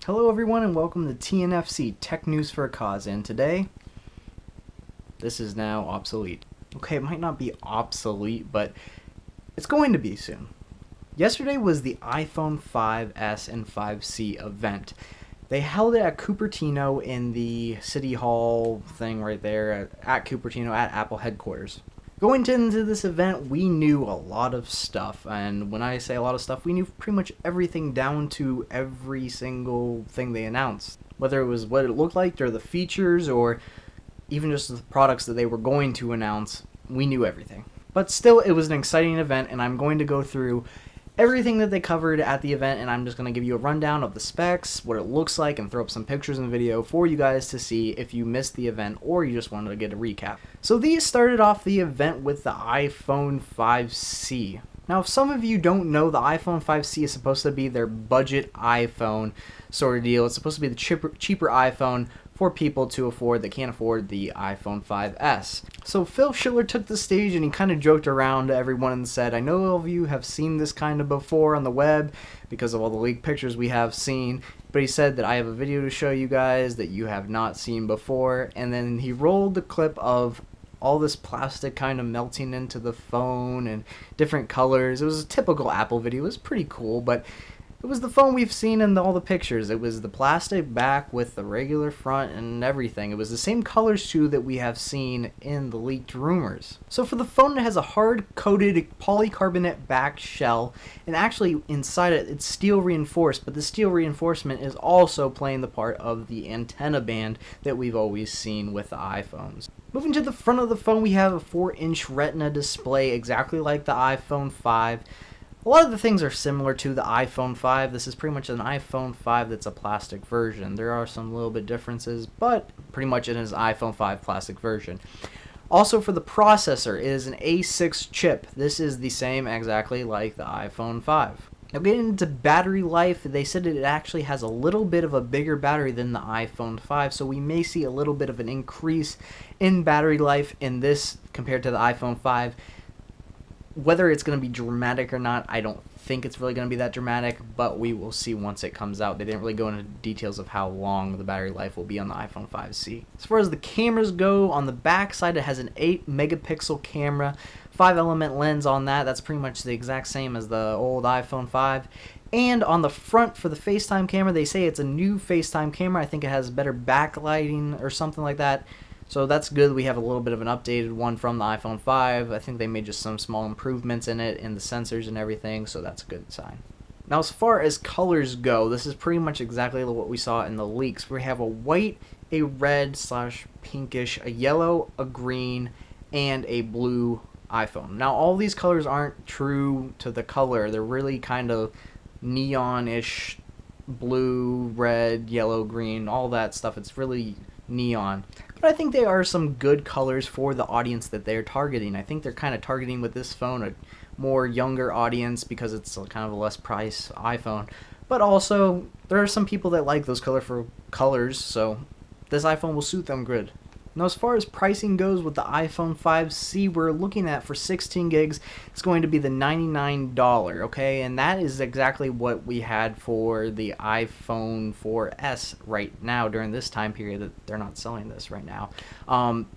Hello everyone and welcome to TNFC Tech News for a Cause, and today, this is now obsolete. Okay, it might not be obsolete, but it's going to be soon. Yesterday was the iPhone 5S and 5C event. They held it at Cupertino in the City Hall thing right there at Cupertino at Apple headquarters. Going into this event, we knew a lot of stuff, and when I say a lot of stuff, we knew pretty much everything down to every single thing they announced. Whether it was what it looked like, or the features, or even just the products that they were going to announce, we knew everything. But still, it was an exciting event, and I'm going to go through everything that they covered at the event, and I'm just going to give you a rundown of the specs, what it looks like, and throw up some pictures and video for you guys to see if you missed the event or you just wanted to get a recap. So these started off the event with the iPhone 5C. Now, if some of you don't know, the iPhone 5C is supposed to be their budget iPhone sort of deal. It's supposed to be the cheaper iPhone for people to afford that can't afford the iPhone 5S. So Phil Schiller took the stage and he kind of joked around to everyone and said, I know all of you have seen this kind of before on the web because of all the leaked pictures we have seen, but he said that I have a video to show you guys that you have not seen before, and then he rolled the clip of all this plastic kind of melting into the phone and different colors. It was a typical Apple video. It was pretty cool, but it was the phone we've seen in all the pictures. It was the plastic back with the regular front and everything. It was the same colors too that we have seen in the leaked rumors. So for the phone, it has a hard-coated polycarbonate back shell, and actually inside it, it's steel reinforced, but the steel reinforcement is also playing the part of the antenna band that we've always seen with the iPhones. Moving to the front of the phone, we have a 4-inch Retina display, exactly like the iPhone 5. A lot of the things are similar to the iPhone 5. This is pretty much an iPhone 5 that's a plastic version. There are some little bit differences, but pretty much it is an iPhone 5 plastic version. Also for the processor, it is an A6 chip. This is the same exactly like the iPhone 5. Now getting into battery life, they said it actually has a little bit of a bigger battery than the iPhone 5, so we may see a little bit of an increase in battery life in this compared to the iPhone 5. Whether it's going to be dramatic or not, I don't think it's really going to be that dramatic, but we will see once it comes out. They didn't really go into details of how long the battery life will be on the iPhone 5C. As far as the cameras go, on the back side it has an 8 megapixel camera, 5-element lens on that. That's pretty much the exact same as the old iPhone 5. And on the front for the FaceTime camera, they say it's a new FaceTime camera. I think it has better backlighting or something like that. So that's good. We have a little bit of an updated one from the iPhone 5. I think they made just some small improvements in it, in the sensors and everything, so that's a good sign. Now as far as colors go, this is pretty much exactly what we saw in the leaks. We have a white, a red / pinkish, a yellow, a green, and a blue iPhone. Now all these colors aren't true to the color. They're really kind of neon-ish, blue, red, yellow, green, all that stuff. It's really neon. But I think they are some good colors for the audience that they're targeting. I think they're kind of targeting with this phone a more younger audience because it's kind of a less price iPhone. But also, there are some people that like those colorful colors, so this iPhone will suit them good. Now as far as pricing goes with the iPhone 5C, we're looking at for 16 gigs, it's going to be the $99, okay? And that is exactly what we had for the iPhone 4S right now during this time period that they're not selling this right now.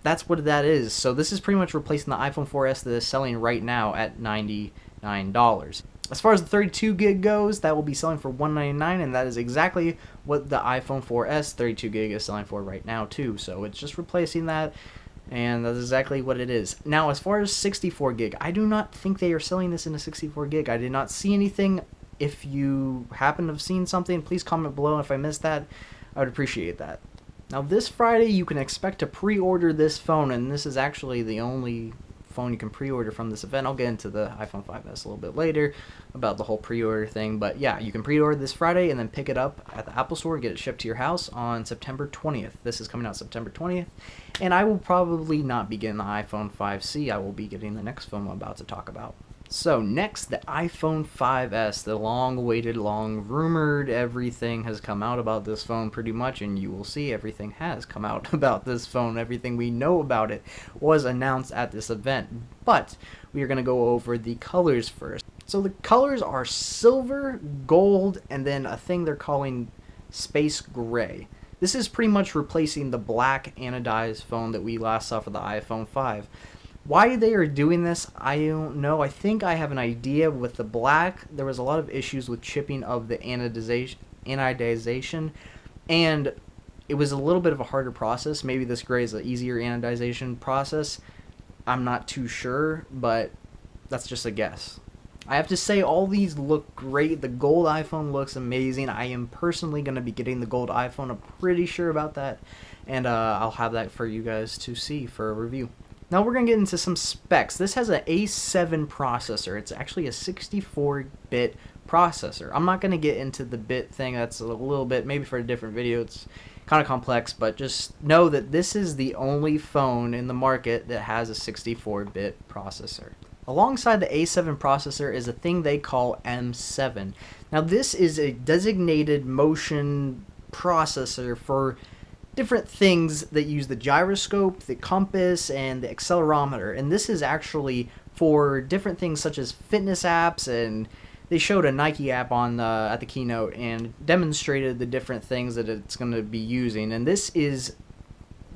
That's what that is. So this is pretty much replacing the iPhone 4S that is selling right now at $99. As far as the 32 gig goes, that will be selling for $199, and that is exactly what the iPhone 4S 32 gig is selling for right now too. So it's just replacing that, and that's exactly what it is. Now as far as 64 gig, I do not think they are selling this in a 64 gig. I did not see anything. If you happen to have seen something, please comment below, and if I missed that, I would appreciate that. Now this Friday, you can expect to pre-order this phone, and this is actually the only phone you can pre-order from this event. I'll get into the iPhone 5S a little bit later about the whole pre-order thing, but yeah, you can pre-order this Friday and then pick it up at the Apple Store and get it shipped to your house on September 20th. This is coming out September 20th, and I will probably not be getting the iPhone 5C. I will be getting the next phone I'm about to talk about. So next, the iPhone 5S, the long-awaited, long-rumored, everything has come out about this phone pretty much, and you will see everything has come out about this phone. Everything we know about it was announced at this event, but we are going to go over the colors first. So the colors are silver, gold, and then a thing they're calling space gray. This is pretty much replacing the black anodized phone that we last saw for the iPhone 5. Why they are doing this, I don't know. I think I have an idea. With the black, there was a lot of issues with chipping of the anodization, and it was a little bit of a harder process. Maybe this gray is an easier anodization process. I'm not too sure, but that's just a guess. I have to say, all these look great. The gold iPhone looks amazing. I am personally going to be getting the gold iPhone. I'm pretty sure about that, and I'll have that for you guys to see for a review. Now we're going to get into some specs. This has an A7 processor. It's actually a 64-bit processor. I'm not going to get into the bit thing. That's a little bit, maybe for a different video. It's kind of complex, but just know that this is the only phone in the market that has a 64-bit processor. Alongside the A7 processor is a thing they call M7. Now this is a designated motion processor for different things that use the gyroscope, the compass, and the accelerometer. And this is actually for different things such as fitness apps, and they showed a Nike app on at the keynote and demonstrated the different things that it's going to be using. And this is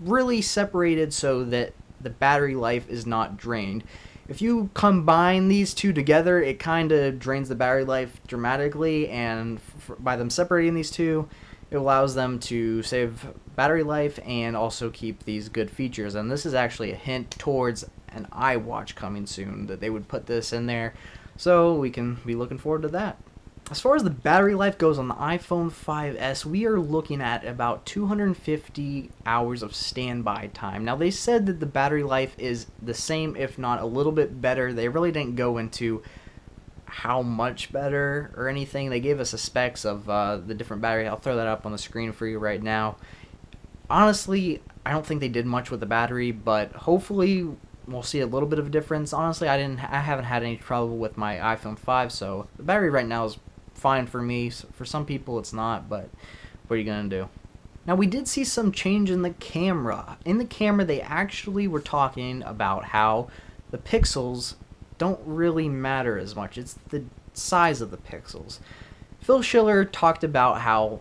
really separated so that the battery life is not drained. If you combine these two together, it kind of drains the battery life dramatically, and by them separating these two, it allows them to save battery life and also keep these good features. And this is actually a hint towards an iWatch coming soon, that they would put this in there, so we can be looking forward to that. As far as the battery life goes on the iPhone 5S, we are looking at about 250 hours of standby time. Now, they said that the battery life is the same, if not a little bit better. They really didn't go into how much better or anything. They gave us a specs of the different battery. I'll throw that up on the screen for you right now. Honestly, I don't think they did much with the battery, but hopefully we'll see a little bit of a difference. Honestly, I haven't had any trouble with my iPhone 5, so the battery right now is fine for me. For some people it's not, but what are you gonna do? Now, we did see some change in the camera. In the camera, they actually were talking about how the pixels don't really matter as much. It's the size of the pixels. Phil Schiller talked about how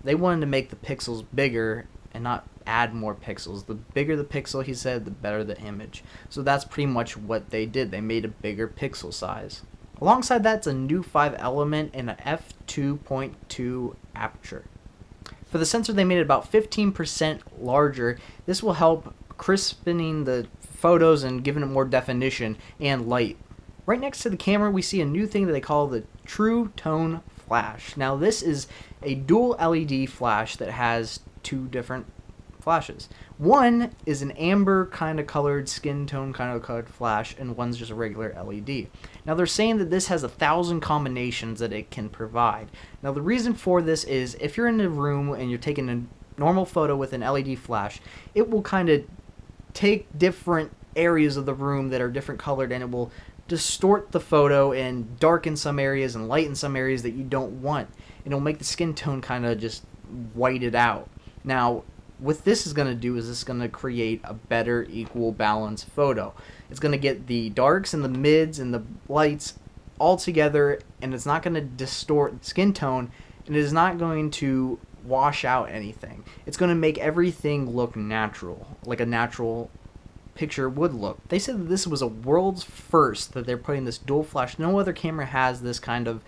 they wanted to make the pixels bigger and not add more pixels. The bigger the pixel, he said, the better the image. So that's pretty much what they did. They made a bigger pixel size. Alongside that's a new 5-element and an f2.2 aperture. For the sensor, they made it about 15% larger. This will help crispening the photos and giving it more definition and light. Right next to the camera, we see a new thing that they call the True Tone Flash. Now, this is a dual LED flash that has two different flashes. One is an amber kind of colored, skin tone kind of colored flash, and one's just a regular LED. Now, they're saying that this has 1,000 combinations that it can provide. Now, the reason for this is if you're in a room and you're taking a normal photo with an LED flash, it will kind of take different areas of the room that are different colored, and it will distort the photo and darken some areas and lighten some areas that you don't want. And it'll make the skin tone kind of just white it out. Now, what this is going to do is it's going to create a better equal balance photo. It's going to get the darks and the mids and the lights all together, and it's not going to distort skin tone, and it is not going to wash out anything. It's going to make everything look natural, like a natural picture would look. They said that this was a world's first, that they're putting this dual flash. No other camera has this kind of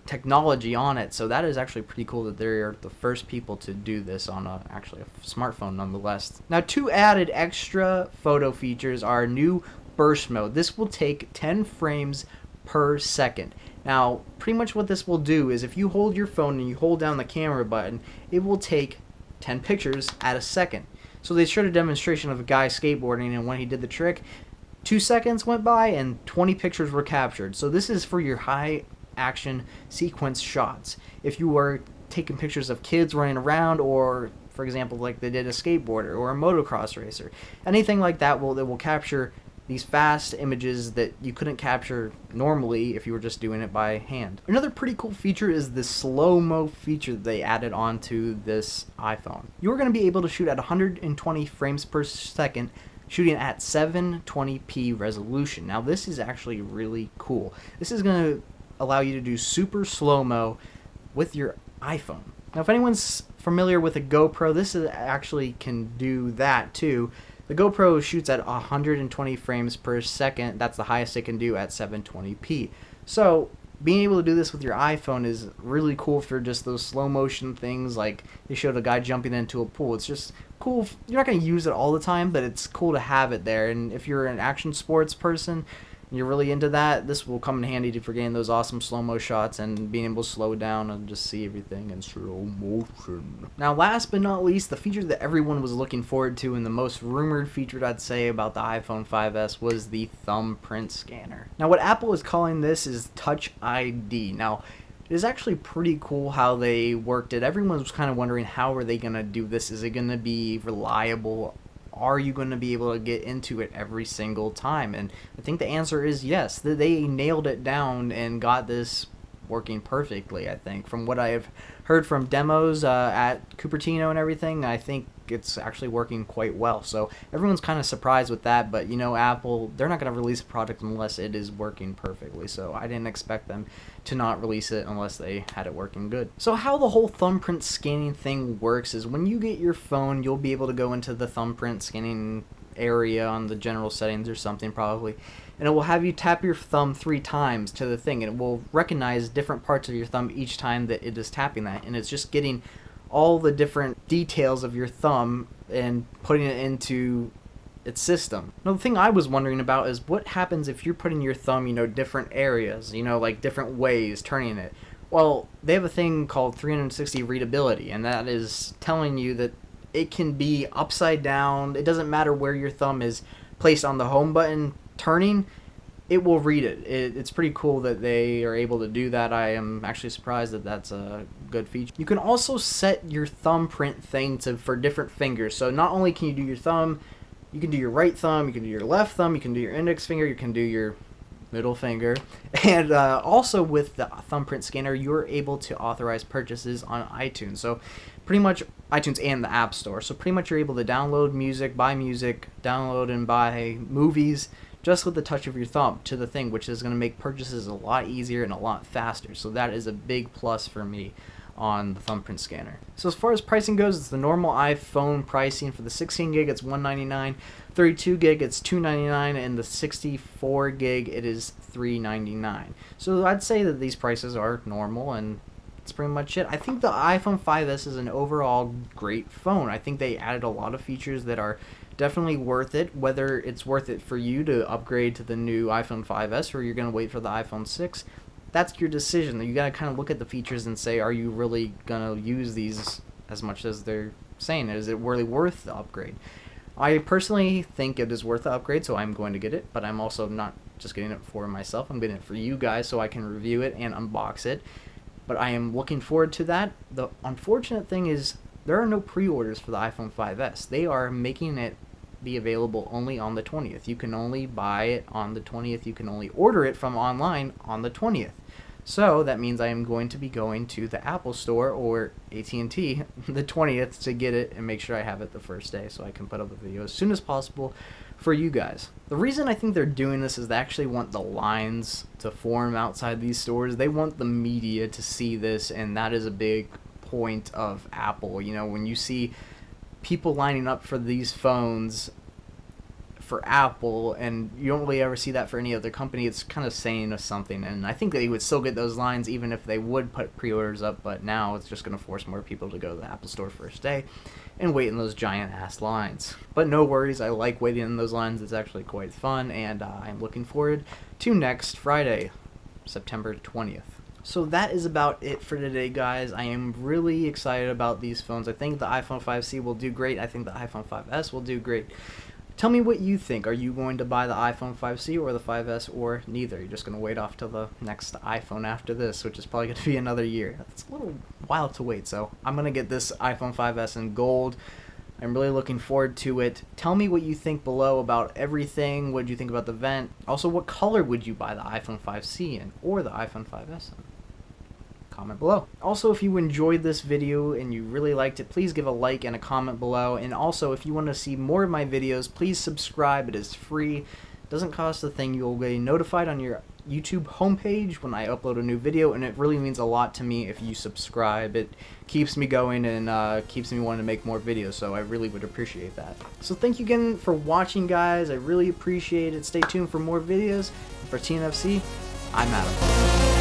technology on it, so that is actually pretty cool that they're the first people to do this on actually a smartphone nonetheless. Now, two added extra photo features are new burst mode. This will take 10 frames per second. Now, pretty much what this will do is if you hold your phone and you hold down the camera button, it will take 10 pictures at a second. So they showed a demonstration of a guy skateboarding, and when he did the trick, 2 seconds went by and 20 pictures were captured. So this is for your high action sequence shots. If you were taking pictures of kids running around, or for example like they did a skateboarder or a motocross racer, anything like that will capture these fast images that you couldn't capture normally if you were just doing it by hand. Another pretty cool feature is the slow-mo feature that they added onto this iPhone. You're going to be able to shoot at 120 frames per second, shooting at 720p resolution. Now, this is actually really cool. This is going to allow you to do super slow-mo with your iPhone. Now if anyone's familiar with a GoPro, this actually can do that too. The GoPro shoots at 120 frames per second. That's the highest it can do at 720p. So being able to do this with your iPhone is really cool for just those slow motion things, like they showed a guy jumping into a pool. It's just cool. You're not going to use it all the time, but it's cool to have it there. And if you're an action sports person, you're really into that, this will come in handy for getting those awesome slow-mo shots and being able to slow down and just see everything in slow motion. Now last but not least, the feature that everyone was looking forward to and the most rumored feature I'd say about the iPhone 5S was the thumbprint scanner. Now what Apple is calling this is Touch ID. Now it is actually pretty cool how they worked it. Everyone was kind of wondering, how are they going to do this? Is it going to be reliable? Are you going to be able to get into it every single time? And I think the answer is yes. They nailed it down and got this working perfectly, I think. From what I've heard from demos at Cupertino and everything, I think it's actually working quite well. So everyone's kind of surprised with that, but you know, Apple, they're not going to release a product unless it is working perfectly. So I didn't expect them to not release it unless they had it working good. So how the whole thumbprint scanning thing works is when you get your phone, you'll be able to go into the thumbprint scanning area on the general settings or something probably, and it will have you tap your thumb 3 times to the thing, and it will recognize different parts of your thumb each time that it is tapping that, and it's just getting all the different details of your thumb and putting it into its system. Now the thing I was wondering about is what happens if you're putting your thumb, you know, different areas, you know, like different ways, turning it. Well, they have a thing called 360 readability, and that is telling you that it can be upside down. It doesn't matter where your thumb is placed on the home button turning, it will read it. It's pretty cool that they are able to do that. I am actually surprised that that's a good feature. You can also set your thumbprint thing for different fingers. So not only can you do your thumb, you can do your right thumb, you can do your left thumb, you can do your index finger, you can do your middle finger. And also with the thumbprint scanner, you're able to authorize purchases on iTunes. So pretty much iTunes and the App Store. So pretty much you're able to download music, download and buy movies just with the touch of your thumb to the thing, which is going to make purchases a lot easier and a lot faster. So that is a big plus for me on the thumbprint scanner. So as far as pricing goes, it's the normal iPhone pricing. For the 16 gig it's $199, 32 gig it's $299, and the 64 gig it is $399. So I'd say that these prices are normal, and that's pretty much it. I think the iPhone 5S is an overall great phone. I think they added a lot of features that are definitely worth it. Whether it's worth it for you to upgrade to the new iPhone 5S or you're going to wait for the iPhone 6, that's your decision. You got to kind of look at the features and say, are you really going to use these as much as they're saying? Is it really worth the upgrade? I personally think it is worth the upgrade, so I'm going to get it, but I'm also not just getting it for myself. I'm getting it for you guys so I can review it and unbox it. But I am looking forward to that. The unfortunate thing is there are no pre-orders for the iPhone 5S. They are making it be available only on the 20th. You can only buy it on the 20th. You can only order it from online on the 20th. So that means I am going to be going to the Apple Store or AT&T the 20th to get it and make sure I have it the first day so I can put up a video as soon as possible for you guys. The reason I think they're doing this is they actually want the lines to form outside these stores. They want the media to see this, and that is a big point of Apple. You know, when you see people lining up for these phones for Apple, and you don't really ever see that for any other company, it's kind of saying us something. And I think they would still get those lines even if they would put pre-orders up, but now it's just going to force more people to go to the Apple Store first day and wait in those giant ass lines. But no worries, I like waiting in those lines. It's actually quite fun, and I'm looking forward to next Friday, September 20th. So that is about it for today, guys. I am really excited about these phones. I think the iPhone 5C will do great. I think the iPhone 5S will do great. Tell me what you think. Are you going to buy the iPhone 5C or the 5S, or neither? You're just going to wait off till the next iPhone after this, which is probably going to be another year. It's a little while to wait, so I'm going to get this iPhone 5S in gold. I'm really looking forward to it. Tell me what you think below about everything. What did you think about the vent? Also, what color would you buy the iPhone 5C in or the iPhone 5S in? Comment below. Also, if you enjoyed this video and you really liked it, please give a like and a comment below. And also, if you want to see more of my videos, please subscribe. It is free. It doesn't cost a thing. You'll be notified on your YouTube homepage when I upload a new video, and it really means a lot to me if you subscribe. It keeps me going and keeps me wanting to make more videos, so I really would appreciate that. So thank you again for watching, guys. I really appreciate it. Stay tuned for more videos. For TNFC, I'm Adam.